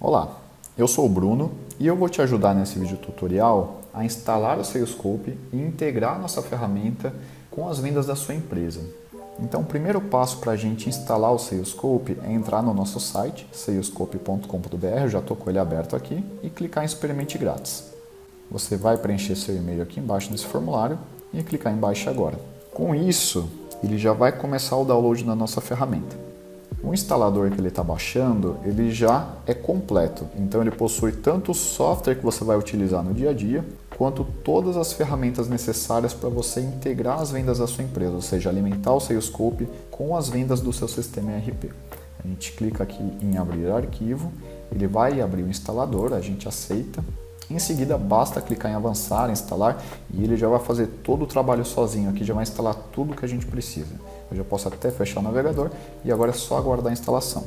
Olá, eu sou o Bruno e eu vou te ajudar nesse vídeo tutorial a instalar o Salescope e integrar a nossa ferramenta com as vendas da sua empresa. Então, o primeiro passo para a gente instalar o Salescope é entrar no nosso site, salescope.com.br, eu já estou com ele aberto aqui, e clicar em Experimente Grátis. Você vai preencher seu e-mail aqui embaixo nesse formulário e clicar em Baixe Agora. Com isso, ele já vai começar o download da nossa ferramenta. O instalador que ele está baixando, ele já é completo, então ele possui tanto o software que você vai utilizar no dia a dia, quanto todas as ferramentas necessárias para você integrar as vendas da sua empresa, ou seja, alimentar o Salescope com as vendas do seu sistema ERP. A gente clica aqui em abrir arquivo, ele vai abrir o instalador, a gente aceita. Em seguida, basta clicar em avançar, instalar, e ele já vai fazer todo o trabalho sozinho aqui, já vai instalar tudo que a gente precisa. Eu já posso até fechar o navegador e agora é só aguardar a instalação.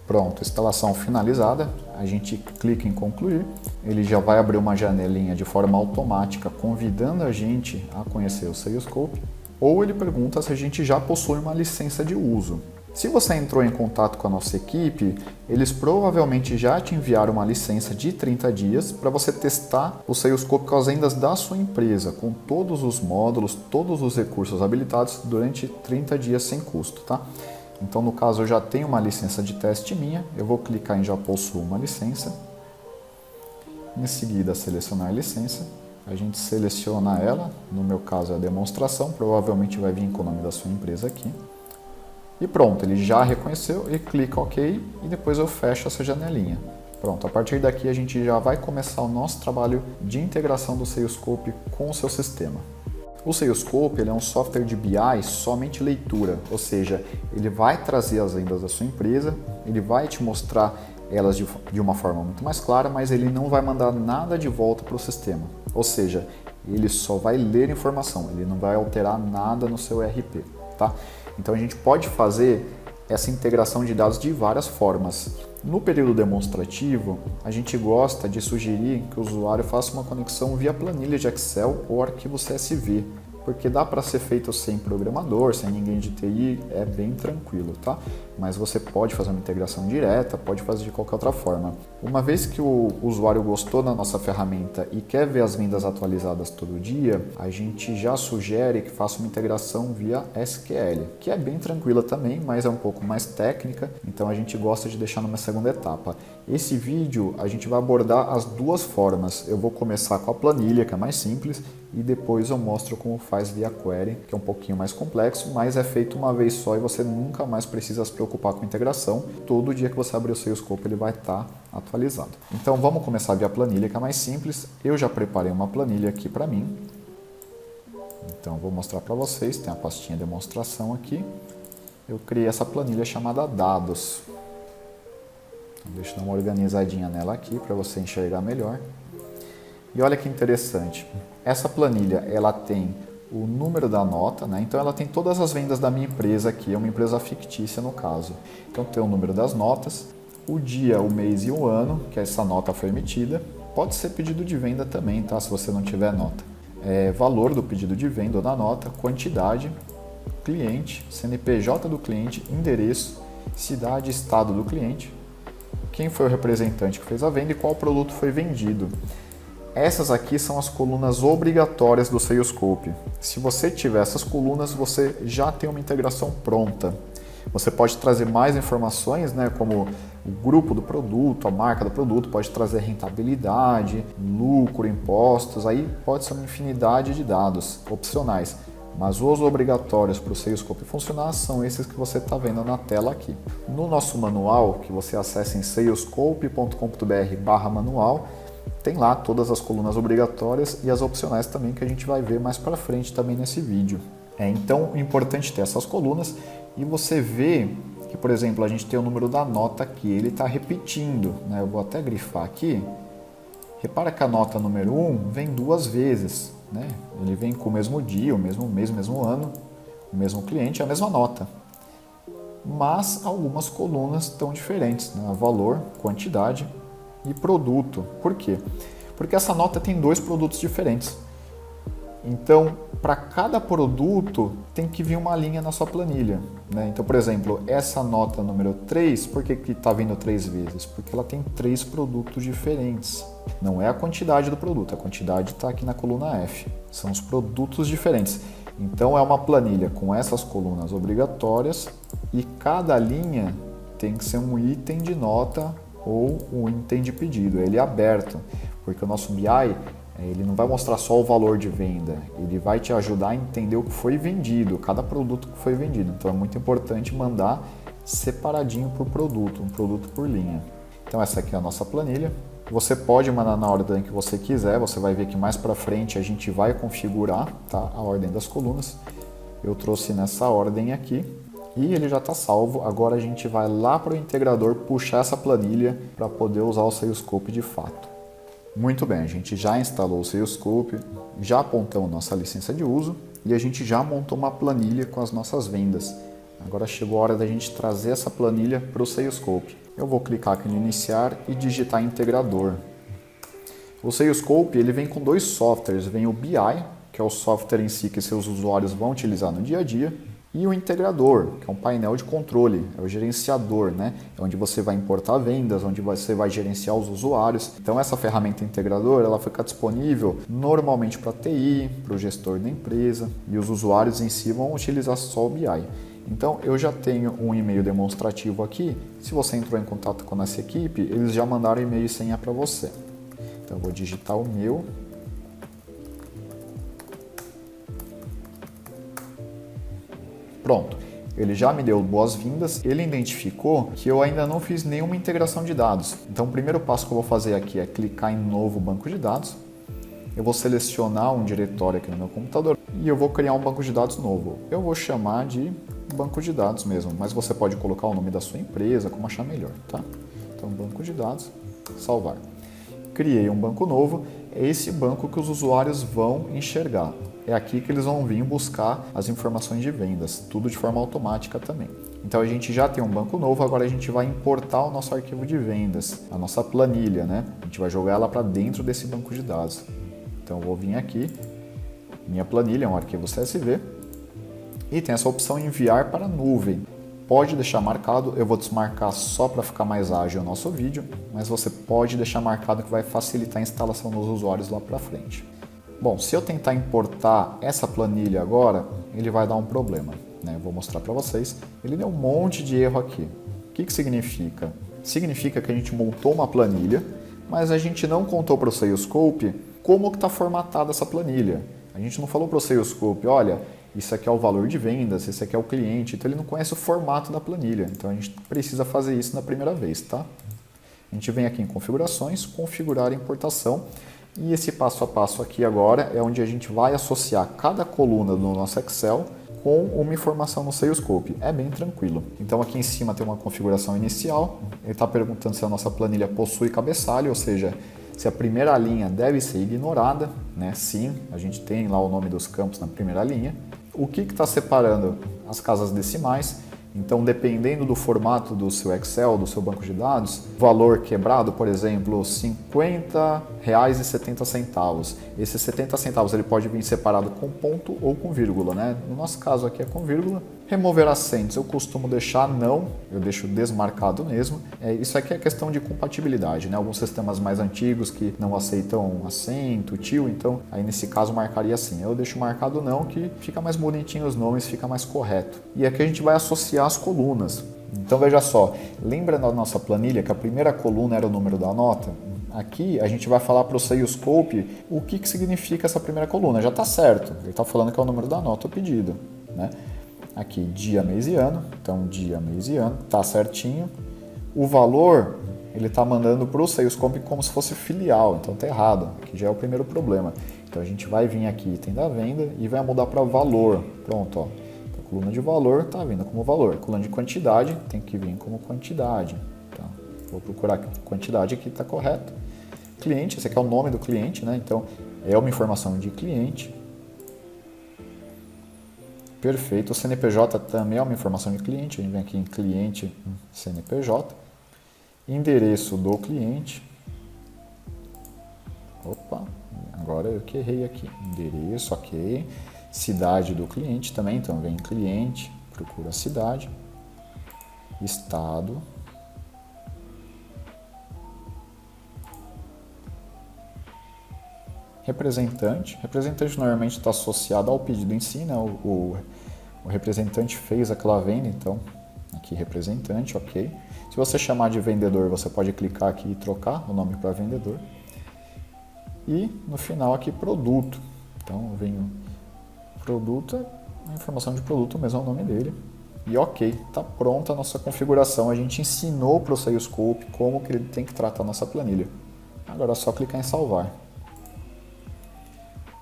Pronto, instalação finalizada, a gente clica em concluir, ele já vai abrir uma janelinha de forma automática convidando a gente a conhecer o Salescope, ou ele pergunta se a gente já possui uma licença de uso. Se você entrou em contato com a nossa equipe, eles provavelmente já te enviaram uma licença de 30 dias para você testar o Salescope com as vendas da sua empresa, com todos os módulos, todos os recursos habilitados durante 30 dias sem custo, tá? Então, no caso, eu já tenho uma licença de teste minha, eu vou clicar em Já possuo uma licença. Em seguida, selecionar a licença. A gente seleciona ela, no meu caso é a demonstração, provavelmente vai vir com o nome da sua empresa aqui. E pronto, ele já reconheceu e clica OK e depois eu fecho essa janelinha. Pronto, a partir daqui a gente já vai começar o nosso trabalho de integração do Salescope com o seu sistema. O Salescope ele é um software de BI somente leitura, ou seja, ele vai trazer as vendas da sua empresa, ele vai te mostrar elas de uma forma muito mais clara, mas ele não vai mandar nada de volta para o sistema. Ou seja, ele só vai ler informação, ele não vai alterar nada no seu ERP, tá? Então a gente pode fazer essa integração de dados de várias formas. No período demonstrativo, a gente gosta de sugerir que o usuário faça uma conexão via planilha de Excel ou arquivo CSV, porque dá para ser feito sem programador, sem ninguém de TI, é bem tranquilo, tá? Mas você pode fazer uma integração direta, pode fazer de qualquer outra forma. Uma vez que o usuário gostou da nossa ferramenta e quer ver as vendas atualizadas todo dia, a gente já sugere que faça uma integração via SQL, que é bem tranquila também, mas é um pouco mais técnica, então a gente gosta de deixar numa segunda etapa. Esse vídeo a gente vai abordar as duas formas. Eu vou começar com a planilha, que é mais simples, e depois eu mostro como faz via query, que é um pouquinho mais complexo, mas é feito uma vez só e você nunca mais precisa se preocupar com integração. Todo dia que você abrir o Salescope ele vai estar atualizado. Então vamos começar via planilha, que é mais simples. Eu já preparei uma planilha aqui para mim. Então vou mostrar para vocês, tem a pastinha demonstração aqui. Eu criei essa planilha chamada dados. Então, deixa eu dar uma organizadinha nela aqui para você enxergar melhor. E olha que interessante, essa planilha ela tem o número da nota, né? Então ela tem todas as vendas da minha empresa aqui, é uma empresa fictícia no caso. Então tem o número das notas, o dia, o mês e o ano que essa nota foi emitida. Pode ser pedido de venda também, tá? Se você não tiver nota. Valor do pedido de venda ou da nota, quantidade, cliente, CNPJ do cliente, endereço, cidade e estado do cliente, quem foi o representante que fez a venda e qual produto foi vendido. Essas aqui são as colunas obrigatórias do Salescope. Se você tiver essas colunas, você já tem uma integração pronta. Você pode trazer mais informações, né, como o grupo do produto, a marca do produto, pode trazer rentabilidade, lucro, impostos, aí pode ser uma infinidade de dados opcionais. Mas os obrigatórios para o Salescope funcionar são esses que você está vendo na tela aqui. No nosso manual, que você acessa em salescope.com.br/manual, tem lá todas as colunas obrigatórias e as opcionais também que a gente vai ver mais para frente também nesse vídeo. Então, é importante ter essas colunas e você vê que, por exemplo, a gente tem o número da nota aqui, ele está repetindo, né? Eu vou até grifar aqui. Repara que a nota número 1 vem duas vezes, né? Ele vem com o mesmo dia, o mesmo mês, o mesmo ano, o mesmo cliente, a mesma nota. Mas algumas colunas estão diferentes, né? Valor, quantidade e produto. Por quê? Porque essa nota tem dois produtos diferentes. Então, para cada produto, tem que vir uma linha na sua planilha, né? Então, por exemplo, essa nota número 3, por que está vindo 3 vezes? Porque ela tem 3 produtos diferentes. Não é a quantidade do produto, a quantidade está aqui na coluna F. São os produtos diferentes. Então, é uma planilha com essas colunas obrigatórias e cada linha tem que ser um item de nota ou um item de pedido. Ele é aberto, porque o nosso BI ele não vai mostrar só o valor de venda, ele vai te ajudar a entender o que foi vendido, cada produto que foi vendido. Então é muito importante mandar separadinho por produto, um produto por linha. Então essa aqui é a nossa planilha. Você pode mandar na ordem que você quiser, você vai ver que mais para frente a gente vai configurar, tá, a ordem das colunas. Eu trouxe nessa ordem aqui e ele já está salvo. Agora a gente vai lá para o integrador puxar essa planilha para poder usar o Salescope de fato. Muito bem, a gente já instalou o Salescope, já apontamos nossa licença de uso e a gente já montou uma planilha com as nossas vendas. Agora chegou a hora da gente trazer essa planilha para o Salescope. Eu vou clicar aqui no iniciar e digitar integrador. O Salescope ele vem com 2 softwares, vem o BI, que é o software em si que seus usuários vão utilizar no dia a dia, e o integrador, que é um painel de controle, é o gerenciador, né? É onde você vai importar vendas, onde você vai gerenciar os usuários. Então essa ferramenta integrador, ela fica disponível normalmente para TI, para o gestor da empresa, e os usuários em si vão utilizar só o BI. Então eu já tenho um e-mail demonstrativo aqui. Se você entrou em contato com essa equipe, eles já mandaram e-mail e senha para você. Então eu vou digitar o meu. Pronto, ele já me deu boas-vindas, ele identificou que eu ainda não fiz nenhuma integração de dados. Então o primeiro passo que eu vou fazer aqui é clicar em novo banco de dados. Eu vou selecionar um diretório aqui no meu computador e eu vou criar um banco de dados novo. Eu vou chamar de banco de dados mesmo, mas você pode colocar o nome da sua empresa, como achar melhor, tá? Então banco de dados, salvar. Criei um banco novo, é esse banco que os usuários vão enxergar. É aqui que eles vão vir buscar as informações de vendas, tudo de forma automática também. Então a gente já tem um banco novo, agora a gente vai importar o nosso arquivo de vendas, a nossa planilha, né? A gente vai jogar ela para dentro desse banco de dados. Então eu vou vir aqui, minha planilha é um arquivo CSV e tem essa opção enviar para nuvem. Pode deixar marcado, eu vou desmarcar só para ficar mais ágil o nosso vídeo, mas você pode deixar marcado que vai facilitar a instalação dos usuários lá para frente. Bom, se eu tentar importar essa planilha agora, ele vai dar um problema, né? Eu vou mostrar para vocês. Ele deu um monte de erro aqui. O que significa? Significa que a gente montou uma planilha, mas a gente não contou para o Salescope como que está formatada essa planilha. A gente não falou para o Salescope, olha, isso aqui é o valor de vendas, esse aqui é o cliente, então ele não conhece o formato da planilha. Então a gente precisa fazer isso na primeira vez, tá? A gente vem aqui em configurações, configurar a importação. E esse passo a passo aqui agora é onde a gente vai associar cada coluna do nosso Excel com uma informação no Salescope. É bem tranquilo. Então aqui em cima tem uma configuração inicial. Ele está perguntando se a nossa planilha possui cabeçalho, ou seja, se a primeira linha deve ser ignorada, né? Sim, a gente tem lá o nome dos campos na primeira linha. O que está separando as casas decimais? Então, dependendo do formato do seu Excel, do seu banco de dados, valor quebrado, por exemplo, R$ 50,70. Esses 70 centavos ele pode vir separado com ponto ou com vírgula, né? No nosso caso aqui é com vírgula. Remover acentos, eu costumo deixar não, eu deixo desmarcado mesmo. Isso aqui é questão de compatibilidade, né? Alguns sistemas mais antigos que não aceitam acento, tio, então aí nesse caso marcaria assim. Eu deixo marcado não, que fica mais bonitinho os nomes, fica mais correto. E aqui a gente vai associar as colunas. Então veja só, lembra da nossa planilha que a primeira coluna era o número da nota? Aqui a gente vai falar para o Salescope o que significa essa primeira coluna. Já está certo, ele está falando que é o número da nota, o pedido, né? Aqui dia, mês e ano, então dia, mês e ano, tá certinho. O valor, ele tá mandando para o Salescope como se fosse filial, então tá errado, que já é o primeiro problema. Então a gente vai vir aqui, item da venda, e vai mudar para valor. Pronto, ó. Então, a coluna de valor tá vindo como valor. A coluna de quantidade tem que vir como quantidade. Tá? Vou procurar quantidade aqui, tá correto. Cliente, esse aqui é o nome do cliente, né? Então é uma informação de cliente. Perfeito. O CNPJ também é uma informação de cliente. A gente vem aqui em cliente, CNPJ. Endereço do cliente. Opa, agora eu que errei aqui. Endereço, ok. Cidade do cliente também, então vem cliente, procura a cidade. Estado. Representante. Representante normalmente está associado ao pedido em si, né? O representante fez aquela venda, então aqui representante, ok. Se você chamar de vendedor, você pode clicar aqui e trocar o nome para vendedor. E no final aqui produto. Então eu venho produto, a informação de produto mesmo é o nome dele. E ok, está pronta a nossa configuração. A gente ensinou para o Salescope como que ele tem que tratar a nossa planilha. Agora é só clicar em salvar.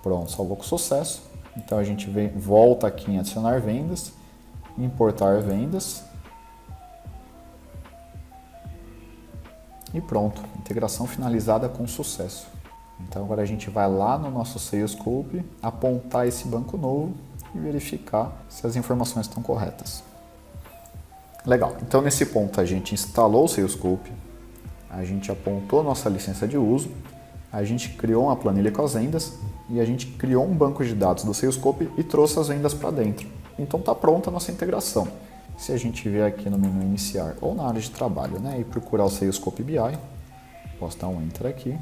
Pronto, salvou com sucesso. Então a gente volta aqui em adicionar vendas, importar vendas. E pronto, integração finalizada com sucesso. Então agora a gente vai lá no nosso Salescope, apontar esse banco novo e verificar se as informações estão corretas. Legal, então nesse ponto a gente instalou o Salescope, a gente apontou nossa licença de uso, a gente criou uma planilha com as vendas e a gente criou um banco de dados do Salescope e trouxe as vendas para dentro. Então está pronta a nossa integração. Se a gente vier aqui no menu iniciar ou na área de trabalho, né, e procurar o Salescope BI, posso dar um Enter aqui.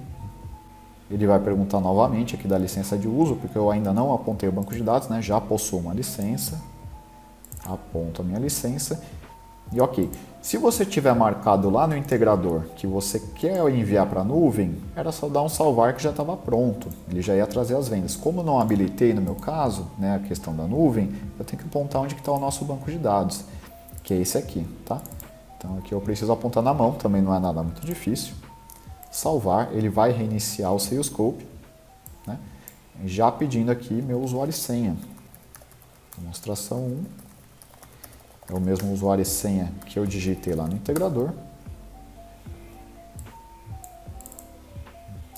Ele vai perguntar novamente aqui da licença de uso, porque eu ainda não apontei o banco de dados, né, já possuo uma licença. Aponto a minha licença. E ok, se você tiver marcado lá no integrador que você quer enviar para a nuvem, era só dar um salvar que já estava pronto, ele já ia trazer as vendas. Como não habilitei no meu caso, né, a questão da nuvem, eu tenho que apontar onde está o nosso banco de dados, que é esse aqui, tá? Então aqui eu preciso apontar na mão, também não é nada muito difícil. Salvar, ele vai reiniciar o Salescope, né, já pedindo aqui meu usuário e senha. Demonstração 1. É o mesmo usuário e senha que eu digitei lá no integrador.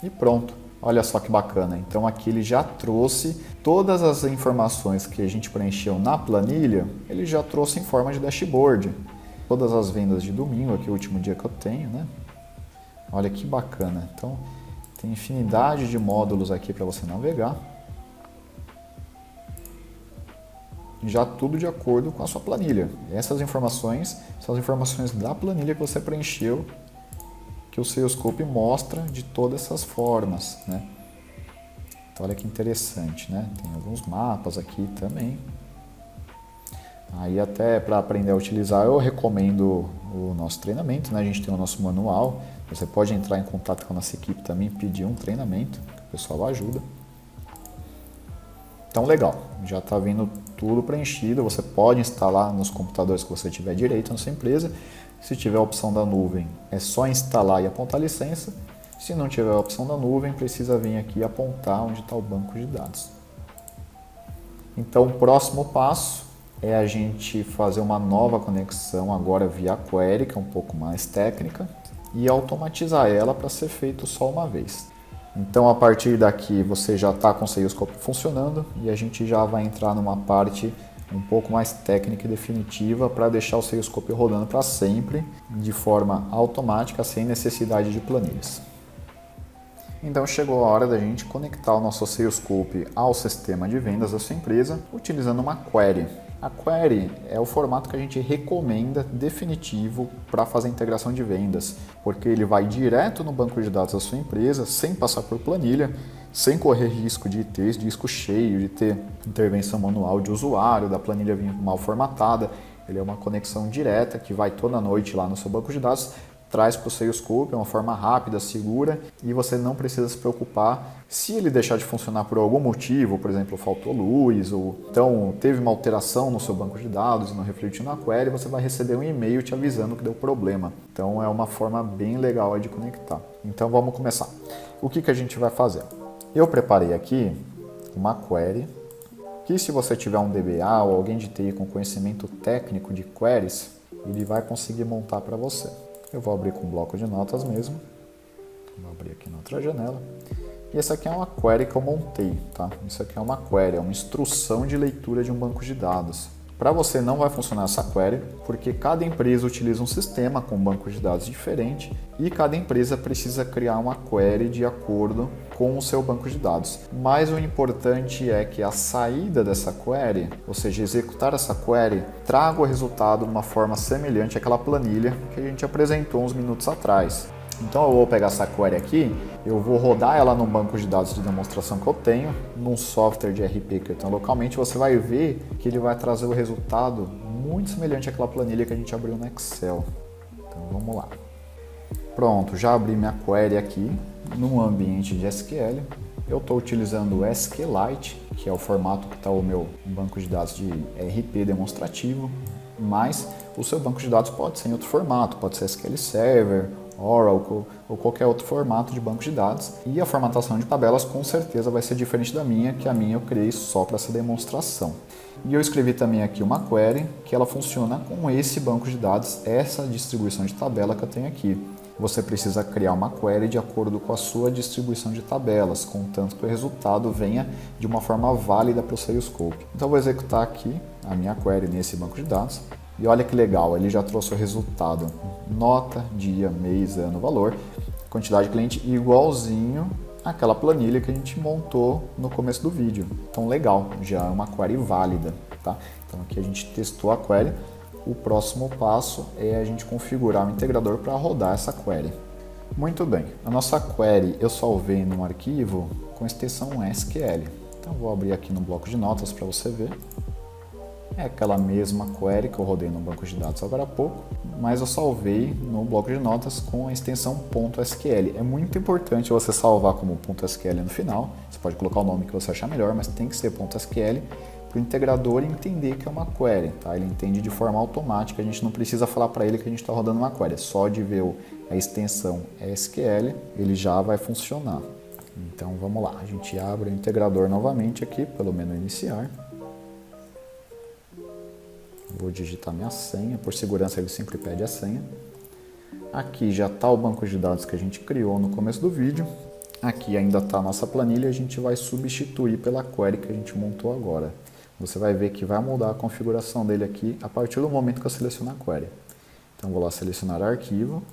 E pronto. Olha só que bacana. Então aqui ele já trouxe todas as informações que a gente preencheu na planilha, ele já trouxe em forma de dashboard. Todas as vendas de domingo, aqui é o último dia que eu tenho, né? Olha que bacana. Então tem infinidade de módulos aqui para você navegar. Já tudo de acordo com a sua planilha. E essas informações são as informações da planilha que você preencheu, que o Salescope mostra de todas essas formas, né? Então olha que interessante, né? Tem alguns mapas aqui também. Aí até para aprender a utilizar eu recomendo o nosso treinamento, né? A gente tem o nosso manual. Você pode entrar em contato com a nossa equipe também, pedir um treinamento, que o pessoal ajuda. Então legal, já está vindo tudo preenchido, você pode instalar nos computadores que você tiver direito na sua empresa. Se tiver a opção da nuvem, é só instalar e apontar a licença. Se não tiver a opção da nuvem, precisa vir aqui e apontar onde está o banco de dados. Então o próximo passo é a gente fazer uma nova conexão agora via query, que é um pouco mais técnica, e automatizar ela para ser feito só uma vez. Então, a partir daqui, você já está com o Salescope funcionando e a gente já vai entrar numa parte um pouco mais técnica e definitiva para deixar o Salescope rodando para sempre, de forma automática, sem necessidade de planilhas. Então, chegou a hora da gente conectar o nosso Salescope ao sistema de vendas da sua empresa, utilizando uma query. A query é o formato que a gente recomenda definitivo para fazer a integração de vendas, porque ele vai direto no banco de dados da sua empresa, sem passar por planilha, sem correr risco de ter esse disco cheio, de ter intervenção manual de usuário, da planilha vir mal formatada. Ele é uma conexão direta que vai toda noite lá no seu banco de dados, traz para o Salescope, é uma forma rápida, segura, e você não precisa se preocupar se ele deixar de funcionar por algum motivo, por exemplo, faltou luz, ou então teve uma alteração no seu banco de dados e não refletiu na query, você vai receber um e-mail te avisando que deu problema. Então é uma forma bem legal de conectar. Então vamos começar. O que a gente vai fazer? Eu preparei aqui uma query, que se você tiver um DBA ou alguém de TI com conhecimento técnico de queries, ele vai conseguir montar para você. Eu vou abrir com um bloco de notas mesmo. Vou abrir aqui na outra janela. E essa aqui é uma query que eu montei, tá? Isso aqui é uma query, é uma instrução de leitura de um banco de dados. Para você não vai funcionar essa query, porque cada empresa utiliza um sistema com banco de dados diferente e cada empresa precisa criar uma query de acordo com o seu banco de dados. Mas o importante é que a saída dessa query, ou seja, executar essa query, traga o resultado de uma forma semelhante àquela planilha que a gente apresentou uns minutos atrás. Então eu vou pegar essa query aqui, eu vou rodar ela no banco de dados de demonstração que eu tenho, num software de RP que eu tenho localmente, você vai ver que ele vai trazer o resultado muito semelhante àquela planilha que a gente abriu no Excel. Então vamos lá. Pronto, já abri minha query aqui num ambiente de SQL. Eu estou utilizando o SQLite, que é o formato que está o meu banco de dados de RP demonstrativo, mas o seu banco de dados pode ser em outro formato, pode ser SQL Server, Oracle ou qualquer outro formato de banco de dados. E a formatação de tabelas com certeza vai ser diferente da minha, que a minha eu criei só para essa demonstração. E eu escrevi também aqui uma query que ela funciona com esse banco de dados, essa distribuição de tabela que eu tenho aqui. Você precisa criar uma query de acordo com a sua distribuição de tabelas, contanto que o resultado venha de uma forma válida para o Salesforce. Então eu vou executar aqui a minha query nesse banco de dados. E olha que legal, ele já trouxe o resultado, nota, dia, mês, ano, valor, quantidade de cliente igualzinho àquela planilha que a gente montou no começo do vídeo. Então legal, já é uma query válida, tá? Então aqui a gente testou a query, o próximo passo é a gente configurar o integrador para rodar essa query. Muito bem, a nossa query eu salvei num arquivo com extensão SQL. Então vou abrir aqui no bloco de notas para você ver. É aquela mesma query que eu rodei no banco de dados agora há pouco, mas eu salvei no bloco de notas com a extensão .sql. É muito importante você salvar como .sql no final, você pode colocar o nome que você achar melhor, mas tem que ser .sql para o integrador entender que é uma query, tá? Ele entende de forma automática, a gente não precisa falar para ele que a gente está rodando uma query, é só de ver a extensão SQL, ele já vai funcionar. Então vamos lá, a gente abre o integrador novamente aqui pelo menu iniciar. Vou digitar minha senha, por segurança ele sempre pede a senha. Aqui já está o banco de dados que a gente criou no começo do vídeo. Aqui ainda está a nossa planilha, a gente vai substituir pela query que a gente montou agora. Você vai ver que vai mudar a configuração dele aqui a partir do momento que eu selecionar a query. Então vou lá selecionar arquivo,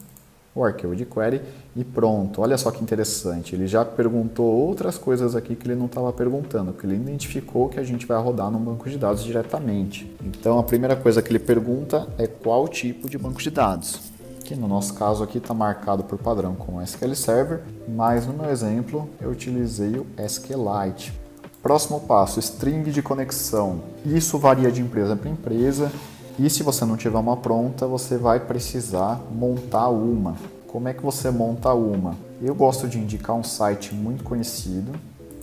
o arquivo de query e pronto. Olha só que interessante, ele já perguntou outras coisas aqui que ele não estava perguntando, porque ele identificou que a gente vai rodar no banco de dados diretamente. Então a primeira coisa que ele pergunta é qual tipo de banco de dados, que no nosso caso aqui está marcado por padrão com SQL Server, mas no meu exemplo eu utilizei o SQLite. Próximo passo, string de conexão. Isso varia de empresa para empresa. E se você não tiver uma pronta, você vai precisar montar uma. Como é que você monta uma? Eu gosto de indicar um site muito conhecido,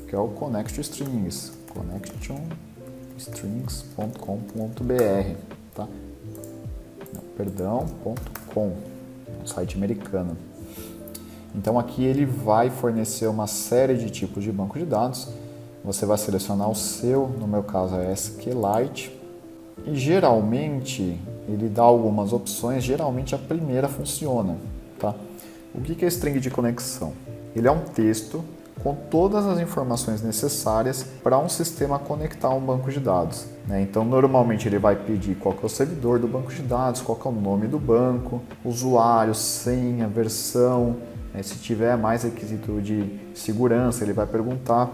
que é o ConnectStrings, connectionstrings.com.br, tá? Não, perdão, .com, um site americano. Então aqui ele vai fornecer uma série de tipos de banco de dados. Você vai selecionar o seu, no meu caso é SQLite. E geralmente ele dá algumas opções, geralmente a primeira funciona, tá? O que é string de conexão? Ele é um texto com todas as informações necessárias para um sistema conectar um banco de dados, né? Então normalmente ele vai pedir qual que é o servidor do banco de dados, qual que é o nome do banco, usuário, senha, versão, né? Se tiver mais requisito de segurança ele vai perguntar.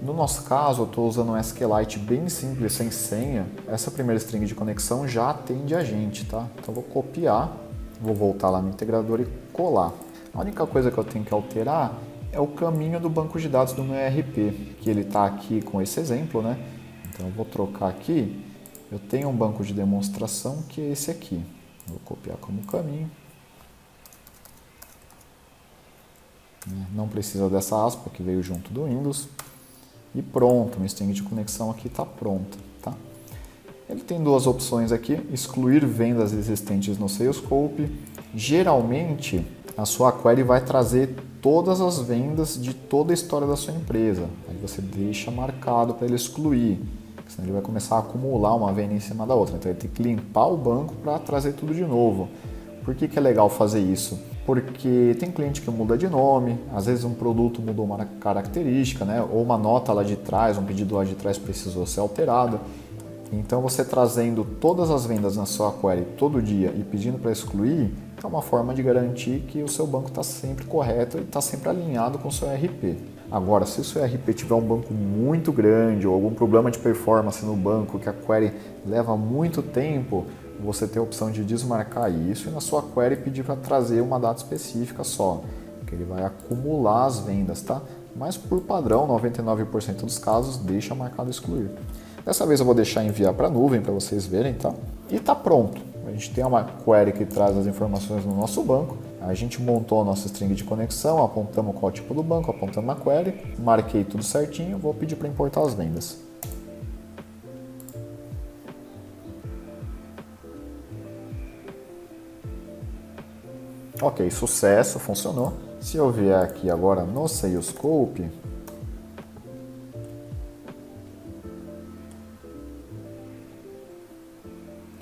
No nosso caso, eu estou usando um SQLite bem simples, sem senha. Essa primeira string de conexão já atende a gente, tá? Então, eu vou copiar, vou voltar lá no integrador e colar. A única coisa que eu tenho que alterar é o caminho do banco de dados do meu ERP, que ele está aqui com esse exemplo, né? Então, eu vou trocar aqui. Eu tenho um banco de demonstração que é esse aqui. Vou copiar como caminho. Não precisa dessa aspa que veio junto do Windows. E pronto, minha string de conexão aqui está pronta, tá? Ele tem duas opções aqui, excluir vendas existentes no Salesforce. Geralmente, a sua query vai trazer todas as vendas de toda a história da sua empresa. Aí você deixa marcado para ele excluir, senão ele vai começar a acumular uma venda em cima da outra. Então ele tem que limpar o banco para trazer tudo de novo. Por que é legal fazer isso? Porque tem cliente que muda de nome, às vezes um produto mudou uma característica, né? Ou uma nota lá de trás, um pedido lá de trás precisou ser alterado. Então você trazendo todas as vendas na sua query todo dia e pedindo para excluir, é uma forma de garantir que o seu banco está sempre correto e está sempre alinhado com o seu ERP. Agora, se o seu ERP tiver um banco muito grande ou algum problema de performance no banco, que a query leva muito tempo, você tem a opção de desmarcar isso e na sua query pedir para trazer uma data específica só, que ele vai acumular as vendas, tá? Mas por padrão, 99% dos casos, deixa marcado excluir. Dessa vez eu vou deixar enviar para a nuvem para vocês verem, tá? E tá pronto. A gente tem uma query que traz as informações no nosso banco. A gente montou a nossa string de conexão, apontamos qual tipo do banco, apontamos a query, marquei tudo certinho, vou pedir para importar as vendas. Ok, sucesso, funcionou. Se eu vier aqui agora no SalesScope,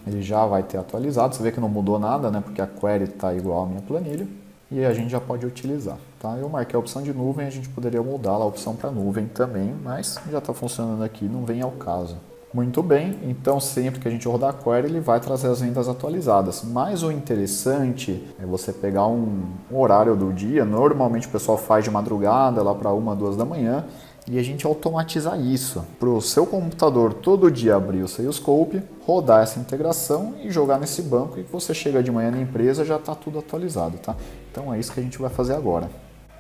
ele já vai ter atualizado. Você vê que não mudou nada, né? Porque a query está igual à minha planilha. E a gente já pode utilizar, tá? Eu marquei a opção de nuvem, a gente poderia mudar lá a opção para nuvem também, mas já está funcionando aqui, não vem ao caso. Muito bem, então sempre que a gente rodar a query, ele vai trazer as vendas atualizadas. Mas o interessante é você pegar um horário do dia, normalmente o pessoal faz de madrugada, lá para 1, 2 da manhã, e a gente automatizar isso para o seu computador todo dia abrir o SalesScope, rodar essa integração e jogar nesse banco, e você chega de manhã na empresa já está tudo atualizado, tá? Então é isso que a gente vai fazer agora.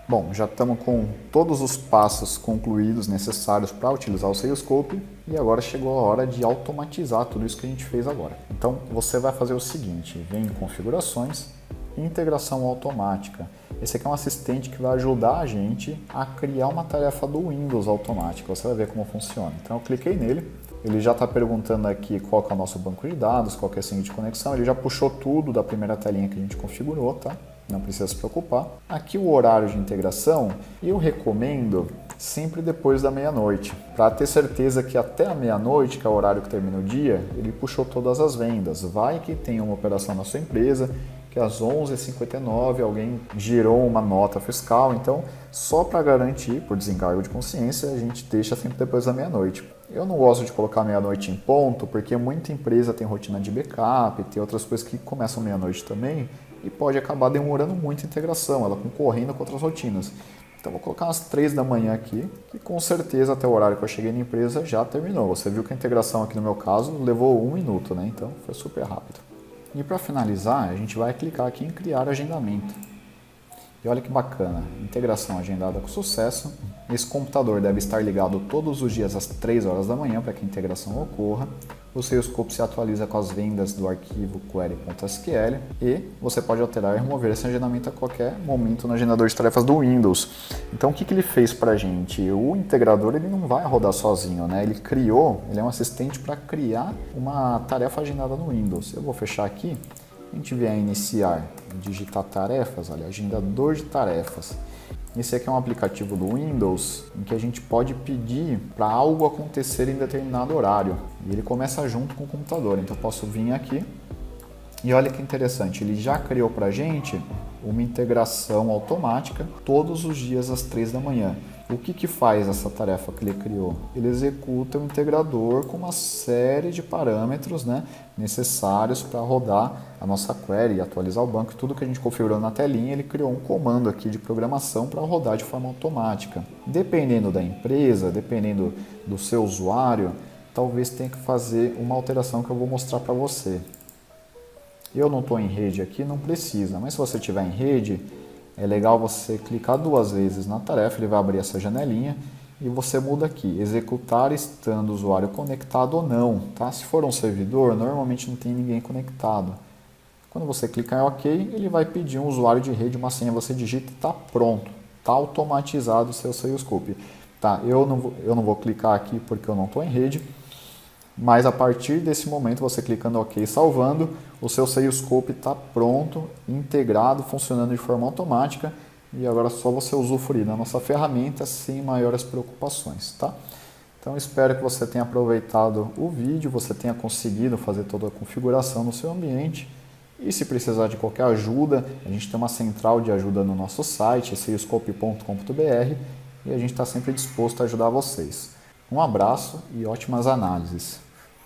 Bom, já estamos com todos os passos concluídos necessários para utilizar o SalesScope e agora chegou a hora de automatizar tudo isso que a gente fez agora. Então você vai fazer o seguinte, vem em configurações, integração automática. Esse aqui é um assistente que vai ajudar a gente a criar uma tarefa do Windows automática. Você vai ver como funciona. Então eu cliquei nele, ele já está perguntando aqui qual que é o nosso banco de dados, qual que é a senha de conexão, ele já puxou tudo da primeira telinha que a gente configurou, tá? Não precisa se preocupar. Aqui o horário de integração, eu recomendo sempre depois da meia-noite, para ter certeza que até a meia-noite, que é o horário que termina o dia, ele puxou todas as vendas. Vai que tem uma operação na sua empresa, que às 11h59 alguém gerou uma nota fiscal, então só para garantir, por desencargo de consciência, a gente deixa sempre depois da meia-noite. Eu não gosto de colocar meia-noite em ponto, porque muita empresa tem rotina de backup, tem outras coisas que começam meia-noite também, e pode acabar demorando muito a integração, ela concorrendo com outras rotinas. Então vou colocar umas 3 da manhã aqui, que com certeza até o horário que eu cheguei na empresa já terminou. Você viu que a integração aqui no meu caso levou 1 minuto, né? Então foi super rápido. E para finalizar, a gente vai clicar aqui em criar agendamento. E olha que bacana, integração agendada com sucesso. Esse computador deve estar ligado todos os dias às 3 horas da manhã para que a integração ocorra. O SalesScope se atualiza com as vendas do arquivo query.sql e você pode alterar e remover esse agendamento a qualquer momento no agendador de tarefas do Windows. Então o que ele fez para a gente? O integrador ele não vai rodar sozinho, né? Ele é um assistente para criar uma tarefa agendada no Windows. Eu vou fechar aqui, a gente vier a iniciar, digitar tarefas, olha, agendador de tarefas. Esse aqui é um aplicativo do Windows em que a gente pode pedir para algo acontecer em determinado horário. E ele começa junto com o computador. Então eu posso vir aqui e olha que interessante, ele já criou para a gente uma integração automática todos os dias às 3 da manhã. O que faz essa tarefa que ele criou? Ele executa o integrador com uma série de parâmetros, né, necessários para rodar a nossa query, atualizar o banco. Tudo que a gente configurou na telinha, ele criou um comando aqui de programação para rodar de forma automática. Dependendo da empresa, dependendo do seu usuário, talvez tenha que fazer uma alteração que eu vou mostrar para você. Eu não estou em rede aqui, não precisa, mas se você estiver em rede, é legal você clicar 2 vezes na tarefa, ele vai abrir essa janelinha e você muda aqui, executar estando o usuário conectado ou não, tá? Se for um servidor, normalmente não tem ninguém conectado. Quando você clicar em OK, ele vai pedir um usuário de rede, uma senha, você digita e está pronto, está automatizado o seu SalesScope. Tá, eu não vou clicar aqui porque eu não estou em rede, mas a partir desse momento, você clicando OK, salvando, o seu SalesScope está pronto, integrado, funcionando de forma automática e agora é só você usufruir da nossa ferramenta sem maiores preocupações, tá? Então espero que você tenha aproveitado o vídeo, você tenha conseguido fazer toda a configuração no seu ambiente e se precisar de qualquer ajuda, a gente tem uma central de ajuda no nosso site, salescope.com.br e a gente está sempre disposto a ajudar vocês. Um abraço e ótimas análises!